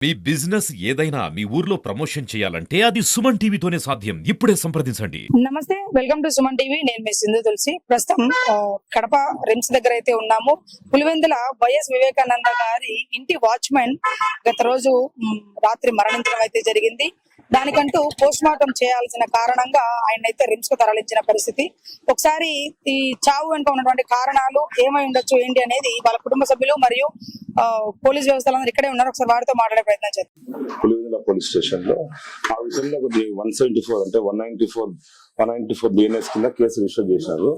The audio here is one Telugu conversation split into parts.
మీ బిజినెస్ ఏదైనా మీ ఊర్లో ప్రమోషన్ చేయాలంటే అది సుమన్ టీవీతోనే సాధ్యం. ఇప్పుడే సంప్రదించండి. నమస్తే, వెల్కమ్ టు సుమన్ టీవీ. నేను మీ సింధు తులసి. ప్రస్తుతం కడప రిమ్స్ దగ్గర అయితే ఉన్నాము. పులివెందుల వైఎస్ వివేకానంద గారి ఇంటి వాచ్మెన్ గత రోజు రాత్రి మరణించడం అయితే జరిగింది. దానికంటూ పోస్ట్ మార్టం చేయాల్సిన కారణంగా ఆయన అయితే రిమ్స్ కు తరలించిన పరిస్థితి. ఒకసారి ఈ చావు వెనుక ఉన్నటువంటి కారణాలు ఏమై ఉండొచ్చు ఏంటి అనేది వాళ్ళ కుటుంబ సభ్యులు మరియు పోలీస్ వ్యవస్థలందరూ ఇక్కడే ఉన్నారు. ఒకసారి వారితో మాట్లాడే ప్రయత్నం చేద్దాం. పులివెందుల పోలీస్ స్టేషన్ లో ఆ విషయంలో 174 అంటే 194 బిఎన్ఎస్ కింద కేసు రిజిస్టర్ చేశారు.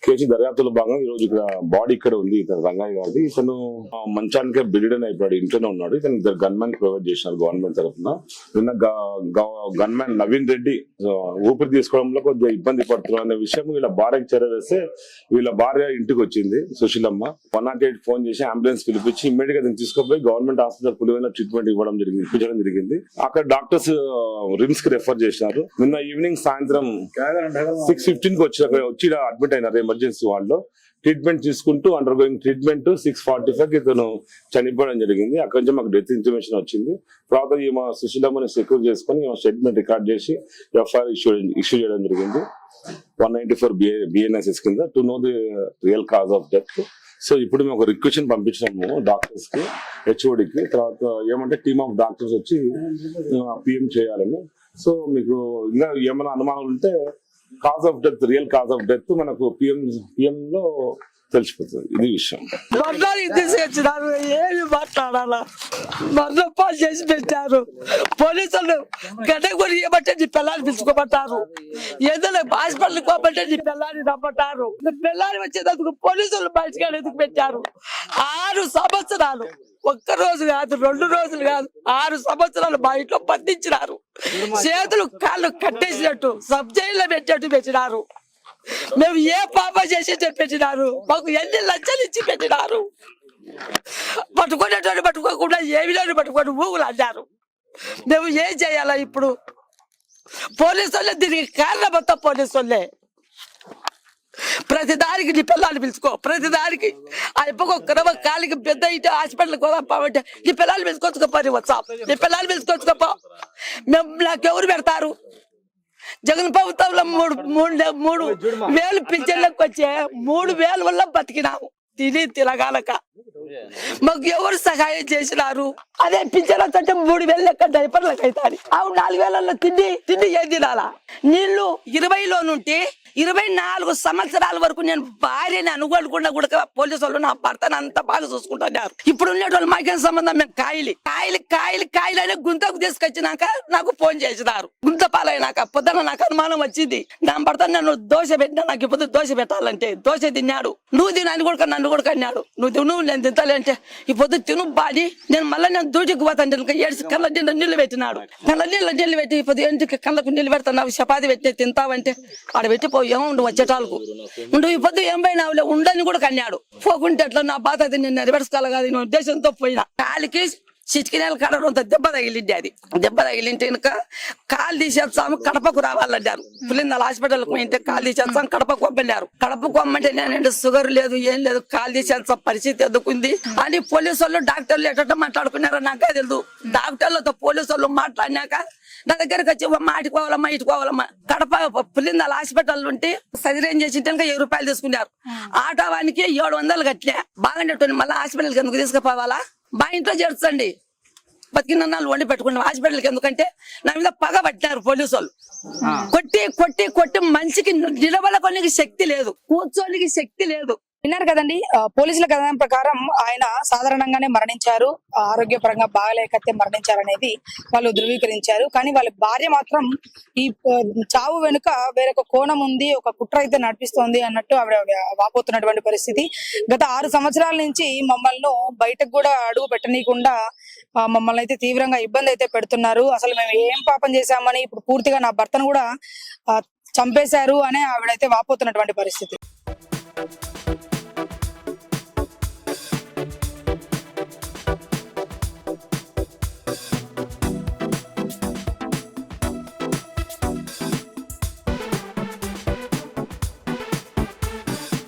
కేసు దర్యాప్తులో భాగంగా ఈ రోజు ఇక్కడ బాడీ ఇక్కడ ఉంది. ఇతను రంగయ్య గారిది. ఇతను మంచానికే బిల్డెన్ అయిపోయాడు, ఇంట్లోనే ఉన్నాడు. ఇతను ఇద్దరు గన్మెన్ ప్రొవైడ్ చేసినారు గవర్నమెంట్ తరఫున. నిన్న గన్మెన్ నవీన్ రెడ్డి ఊపిరి తీసుకోవడంలో కొద్దిగా ఇబ్బంది పడుతున్నారు అనే విషయం వీళ్ళ భార్యకి చేరవేస్తే వీళ్ళ భార్య ఇంటికి వచ్చింది సుశీలమ్మ. 108 ఫోన్ చేసి అంబులెన్స్ పిలిపించి ఇమ్మీడియట్ గా తీసుకుపోయి గవర్నమెంట్ హాస్పిటల్ పులివెందుల ట్రీట్మెంట్ ఇప్పించడం జరిగింది. అక్కడ డాక్టర్స్ రిమ్స్ కి రెఫర్ చేసినారు. నిన్న ఈవినింగ్ సాయంత్రం 6:15 కి వచ్చి అడ్మిట్ అయినారు ఎమర్జెన్సీ వార్డులో. ట్రీట్మెంట్ తీసుకుంటూ అండర్ గోయింగ్ ట్రీట్మెంట్ 6:45 ఇతను చనిపోవడం జరిగింది. అక్కడి నుంచి మాకు డెత్ ఇన్ఫర్మేషన్ వచ్చింది. తర్వాత ఈమె సుశీలమ్మని సెక్యూర్ చేసుకుని స్టేట్మెంట్ రికార్డ్ చేసి ఎఫ్ఐఆర్ ఇష్యూ చేయడం జరిగింది 194 బిఎన్ఎస్ఎస్ కింద to know the real cause of death. So ఇప్పుడు మేము ఒక రిక్వెషన్ పంపించినాము డాక్టర్స్ కి, హెచ్ఓడికి. తర్వాత ఏమంటే టీమ్ ఆఫ్ డాక్టర్స్ వచ్చి పిఎం చేయాలని. సో మీకు ఇంకా ఏమైనా అనుమానాలు ఉంటే cause of death, real cause of death మనకు పిఎం లో తెలిసిపోతుంది. ఇది విషయం. ఏమి మాట్లాడాలా, మరణ పాలు చేసి పెట్టారు పోలీసులు. గడ్డ కూడా ఇవ్వబట్టే నీ పిల్లల్ని పిలుచుకోబట్టారు. ఏదైనా హాస్పిటల్కి పోబట్టే నీ పిల్లల్ని రమ్మంటారు. పిల్లల్ని వచ్చేందుకు పోలీసులు బయటకు ఎందుకు పెట్టారు? 6 సంవత్సరాలు, ఒక్క రోజు కాదు, 2 రోజులు కాదు, 6 సంవత్సరాలు మా ఇంట్లో బంధించినారు. చేతులు కాళ్ళు కట్టేసినట్టు సబ్ జైల్లో పెట్టినారు. మేము ఏ పాప చేసి పెట్టినారు. మాకు ఎన్ని లక్షలు ఇచ్చి పెట్టినారు. పట్టుకునేటోని పట్టుకోకుండా ఏమిలోని పట్టుకొని ఊగులు అన్నారు. మేము ఏం చేయాలా ఇప్పుడు? పోలీసు వాళ్ళే దీనికి కారణం, మొత్తం పోలీసు వాళ్ళే. ప్రతిదానికి నీ పిల్లల్ని పిలుచుకో, ప్రతిదానికి ఆ ఒక్క కాలికి పెద్ద ఇటు హాస్పిటల్కి పోదామంటే నీ పిల్లల్ని పిలుచుకొచ్చుకోపోయి వచ్చా, నీ పిల్లల్ని పిలుచుకొచ్చుకోపో. మేము నాకెవరు పెడతారు? జగన్ ప్రభుత్వంలో 3,000 పింఛన్లకు వచ్చే 3,000 వల్ల బతికినాము తిరగాలక. మాకు ఎవరు సహాయం చేసినారు? అదే పింఛన్ అంటే 3,000 లెక్క డైపర్లకు అవుతాయి. అవు 4,000 తిండి ఏం తినాలా? నీళ్లు 20లో నుండి 24 సంవత్సరాల వరకు నేను భార్యని అనుకోకుండా కూడా పోలీసు వాళ్ళు నా భర్తను అంత బాగా చూసుకుంటున్నారు. ఇప్పుడు ఉండేటోళ్ళు మాకేం సంబంధం? మేము కాయలు అనే గుంతకు తీసుకొచ్చినాక నాకు ఫోన్ చేసినారు. గుంత పాలైనాక పొద్దున నాకు అనుమానం వచ్చింది. నా భర్త నన్ను దోశ పెట్టినా, నాకు ఇప్పుడు దోశ పెట్టాలంటే దోశ తిన్నాడు. నువ్వు తినని కూడా నన్ను కూడా కన్నాడు. నువ్వు నేను తింటాలి అంటే ఇప్పుడు తిను బాడి. నేను నేను దూటికి పోతాను. ఏడ్చి కళ్ళ నీళ్ళు పెట్టినాడు. కళ్ళ నీళ్ళు పెట్టి ఇప్పుడు ఇంటికి కళ్ళకు నీళ్ళు పెడతాను. చపాతి పెట్టి తింటావంటే ఆడ పెట్టిపో, ఏముండు వచ్చేటాలకు ఉండు. ఈ పొద్దు ఏం పోయినావులే ఉండని కూడా కన్నాడు. పోకుంటే అట్లా నా బాధ అది నేను నెరవేర్చుకోవాలి కాదు నేను ఉద్దేశంతో పోయినా. కాలికి చిటికినేలు కడడంతో దెబ్బ తగిలింది. అది దెబ్బ తగిలింటే కనుక కాలు తీసేస్తాము, కడపకు రావాలన్నారు. పులివెందుల హాస్పిటల్కి పోయింటే కాలు తీసేస్తాం, కడపకు పంపన్నారు. కడపకు పంపంటే నేను షుగర్ లేదు, ఏం లేదు, కాలు తీసేస్తాం, పరిస్థితి ఎదుర్కొంది అని పోలీసు వాళ్ళు డాక్టర్లు ఎట్ట మాట్లాడుకున్నారో నాకే తెలుసు. డాక్టర్లతో పోలీసు వాళ్ళు మాట్లాడినాక నా దగ్గరకు వచ్చి మాటికి పోవాలమ్మా, ఇటుకు పోవాలమ్మా. కడప పులివెందుల హాస్పిటల్ ఉంటే సర్జరీ చేసింటే 1000 రూపాయలు తీసుకున్నారు. ఆటోవానికి 700 కట్టినా. బాగుండేటోని మళ్ళీ హాస్పిటల్కి ఎందుకు తీసుకుపోవాలా? మా ఇంట్లో చేర్చండి, బతికినాళ్ళు వండి పెట్టుకున్నాం. హాస్పిటల్కి ఎందుకంటే నా మీద పగ పట్టినారు పోలీసు వాళ్ళు. కొట్టి మనిషికి నిలబడడానికి శక్తి లేదు, కూర్చోనికి శక్తి లేదు. విన్నారు కదండి, పోలీసుల కథనం ప్రకారం ఆయన సాధారణంగానే మరణించారు, ఆరోగ్యపరంగా బాగలేకతే మరణించారనేది వాళ్ళు ధృవీకరించారు. కానీ వాళ్ళ భార్య మాత్రం ఈ చావు వెనుక వేరొక కోణం ఉంది, ఒక కుట్ర అయితే నడిపిస్తోంది అన్నట్టు ఆవిడ వాపోతున్నటువంటి పరిస్థితి. గత 6 సంవత్సరాల నుంచి మమ్మల్ని బయటకు కూడా అడుగు పెట్టనీయకుండా మమ్మల్ని అయితే తీవ్రంగా ఇబ్బంది అయితే పెడుతున్నారు. అసలు మేము ఏం పాపం చేశామని ఇప్పుడు పూర్తిగా నా భర్తను కూడా చంపేశారు అని ఆవిడైతే వాపోతున్నటువంటి పరిస్థితి.